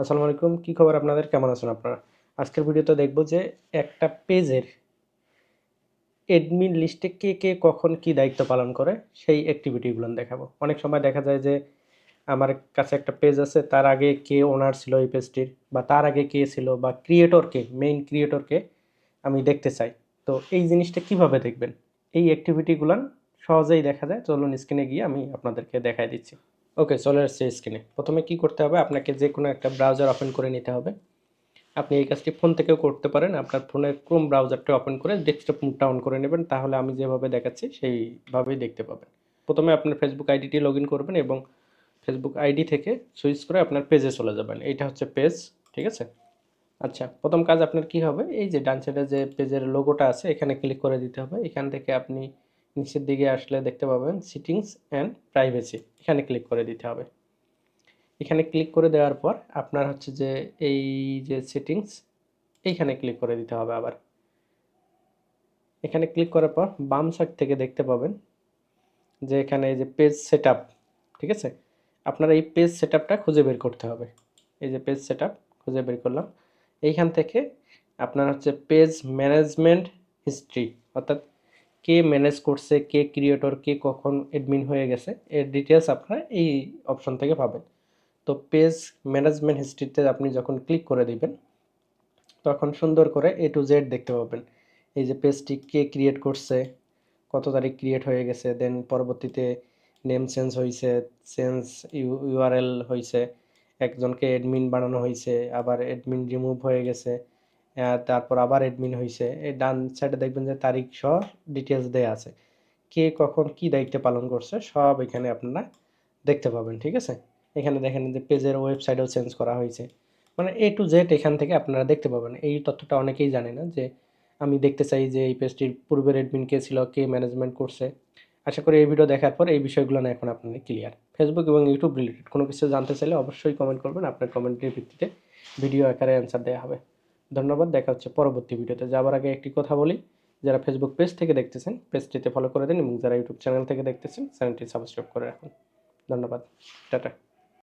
আসসালামু আলাইকুম, কি খবর আপনাদের? কেমন আছেন আপনারা? আজকের ভিডিওতে দেখব যে একটা পেজের অ্যাডমিন লিস্টে কে কে কখন কি দায়িত্ব পালন করে সেই অ্যাক্টিভিটিগুলো দেখাবো। অনেক সময় দেখা যায় যে আমার কাছে একটা পেজ আছে, তার আগে কে ওনার ছিল এই পেজটির, বা তার আগে কে ছিল, বা ক্রিয়েটরকে, মেইন ক্রিয়েটরকে আমি দেখতে চাই। তো এই জিনিসটা কিভাবে দেখবেন? এই অ্যাক্টিভিটিগুলো সহজেই দেখা যায়। চলুন স্ক্রিনে গিয়ে আমি আপনাদেরকে দেখাই দিচ্ছি। ওকে, চলে আসছে স্ক্রিনে। প্রথমে কি করতে হবে, আপনাকে যে কোনো একটা ব্রাউজার ওপেন করে নিতে হবে। আপনি এই কাজটি ফোন থেকেও করতে পারেন। আপনার ফোনের ক্রোম ব্রাউজারটা ওপেন করে ডেস্কটপ মোডটা অন করে নেবেন, তাহলে আমি যেভাবে দেখাচ্ছি সেইভাবেই দেখতে পাবেন। প্রথমে আপনার ফেসবুক আইডিটি লগ ইন করবেন এবং ফেসবুক আইডি থেকে সুইচ করে আপনার পেজে চলে যাবেন। এইটা হচ্ছে পেজ, ঠিক আছে? আচ্ছা, প্রথম কাজ আপনার কি হবে, এই যে ডান সাইডে যে পেজের লোগোটা আছে এখানে ক্লিক করে দিতে হবে। এখান থেকে আপনি নিচের দিকে আসলে দেখতে পাবেন সিটিংস অ্যান্ড প্রাইভেসি, এখানে ক্লিক করে দিতে হবে। এখানে ক্লিক করে দেওয়ার পর আপনার হচ্ছে যে এই যে সেটিংস, এইখানে ক্লিক করে দিতে হবে। আবার এখানে ক্লিক করার পর বাম সাইড থেকে দেখতে পাবেন যে এখানে এই যে পেজ সেটআপ, ঠিক আছে? আপনারা এই পেজ সেটআপটা খুঁজে বের করতে হবে। এই যে পেজ সেটআপ খুঁজে বের করলাম। এইখান থেকে আপনার হচ্ছে পেজ ম্যানেজমেন্ট হিস্ট্রি, অর্থাৎ কে ম্যানেজ করছে, কে ক্রিয়েটর, কে কখন অ্যাডমিন হয়ে গেছে, এর ডিটেলস আপনারা এই অপশন থেকে পাবেন। তো পেজ ম্যানেজমেন্ট হিস্ট্রিতে আপনি যখন ক্লিক করে দিবেন তখন সুন্দর করে এ টু জেড দেখতে পাবেন। এই যে পেজটি কে ক্রিয়েট করছে, কত তারিখ ক্রিয়েট হয়ে গেছে, দেন পরবর্তীতে নেম চেঞ্জ হয়েছে, চেঞ্জ ইউআরএল হয়েছে, একজনকে অ্যাডমিন বানানো হয়েছে, আবার অ্যাডমিন রিমুভ হয়ে গেছে, তারপর আবার অ্যাডমিন হয়েছে। এই ডান সাইডে দেখবেন যে তারিখ সহ ডিটেলস দেওয়া আছে, কে কখন কি দায়িত্ব পালন করছে সব এখানে আপনারা দেখতে পাবেন, ঠিক আছে? এখানে দেখেন যে পেজের ওয়েবসাইটও চেঞ্জ করা হয়েছে, মানে এ টু জেড এখান থেকে আপনারা দেখতে পাবেন। এই তথ্যটা অনেকেই জানে না যে আমি দেখতে চাই যে এই পেজটির পূর্বের অ্যাডমিন কে ছিল, কে ম্যানেজমেন্ট করছে। আশা করি এই ভিডিও দেখার পর এই বিষয়গুলো না এখন আপনাদের ক্লিয়ার। ফেসবুক এবং ইউটিউব রিলেটেড কোনো কিছু জানতে চাইলে অবশ্যই কমেন্ট করবেন, আপনার কমেন্টের ভিত্তিতে ভিডিও আকারে অ্যান্সার দেওয়া হবে। ধন্যবাদ, দেখা হচ্ছে পরবর্তী ভিডিওতে। যাবার আগে একটি কথা বলি, যারা ফেসবুক পেজ থেকে দেখতেছেন পেজটিতে ফলো করে দিন, এবং যারা ইউটিউব চ্যানেল থেকে দেখতেছেন চ্যানেলটি সাবস্ক্রাইব করে রাখুন। ধন্যবাদ, টাটা।